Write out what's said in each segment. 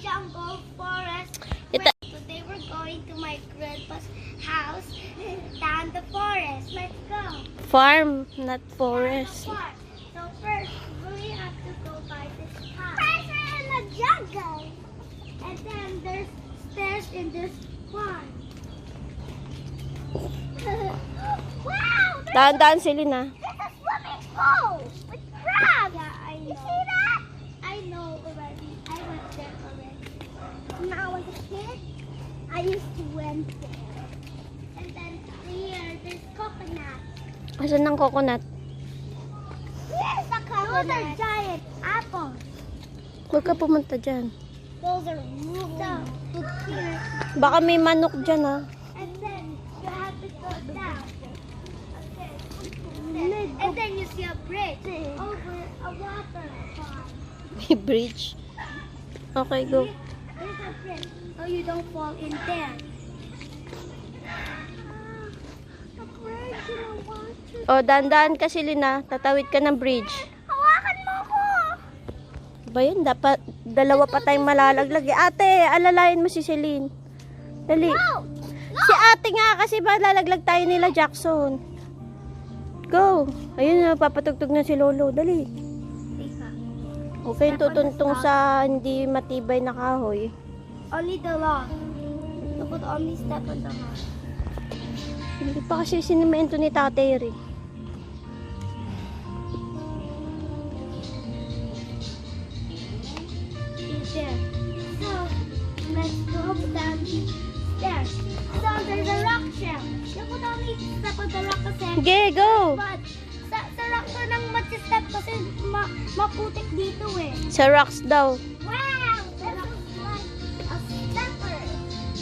jungle forest. Ito. So they were going to my grandpa's house down the forest. Let's go. Farm, not Down the forest. park. So first, we have to go by this path. First, we're in the jungle. And then there's stairs in this pond. Wow! Daan-daan sila na. This is swimming pool with crabs. Yeah, I know. You see that? I know already. I went there already. When I was a kid, I used to went there. And then here, there's coconut. Asan ng coconut? Here's the coconut. Those are giant apples. Huwag ka pumunta dyan. Those are so here. Baka may manok dyan, ha? And then you have to go down. And then you see a bridge over a water pond. May bridge. Okay, go. There's a bridge, so you don't fall in there. A bridge in the water. O, daan-daan ka, Selena. Tatawid ka ng bridge. Hawakan mo ko! Ba yun? Dapat dalawa pa tayong malalaglag. Ate, alalayan mo si Celine. Dali. No! Si ate nga kasi ba lalaglag tayo nila Jackson. Go. Ayun na, papatugtog na si Lolo. Dali. Okay, tutuntong sa hindi matibay na kahoy. Only the log. You could only step on the log. Hindi pa kasi sinimento ni Tatay Ri. There. So, let's go down the stairs. So, there's a rock shell. You could only step on the rock kasi Sige, go. but sa rock ko nang mag-step kasi maputik dito eh. Sa rocks daw. Wow! That looks like a stepper.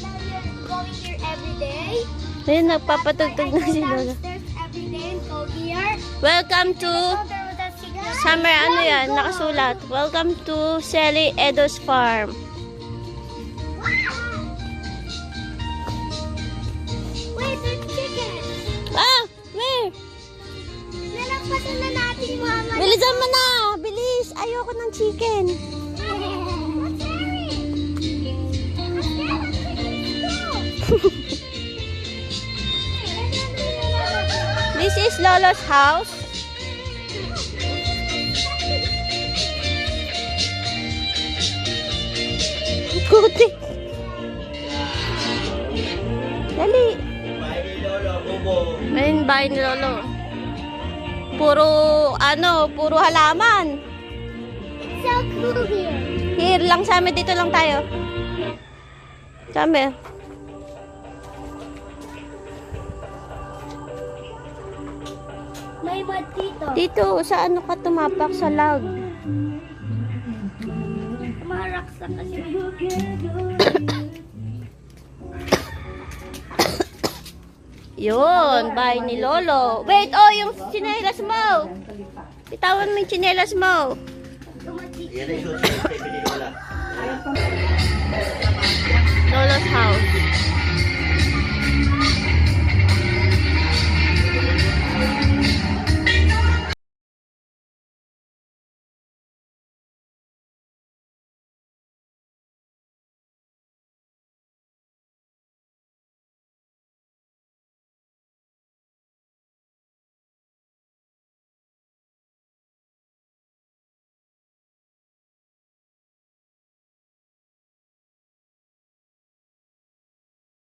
Now you're going here every day. Ayun, nagpapatugtog na si I go Lola. downstairs every day and go here. Welcome to So there was a signal. Summer, ano yan, Go. nakasulat. Welcome to Sally Edo's Farm. Wow! Wait, there's chicken. Ah! Where? Nalagpasan na natin, Mama. Bilisan mo na! Bilis! Ayoko ng chicken. What's Harry? This is Lolo's house. Putik. Dali. Ayun, bahay ni Lolo. Puro halaman. So cool here. Here lang sa amin, dito lang tayo. Sa amin. May mud dito. Dito, sa ano ka tumapak? Sa log. Maraksa kasi. Yun, bahay ni Lolo. Wait, oh, yung tsinelas mo. Bitawan mo yung tsinelas mo. Tumatik. Yan ay susunod kay Lola.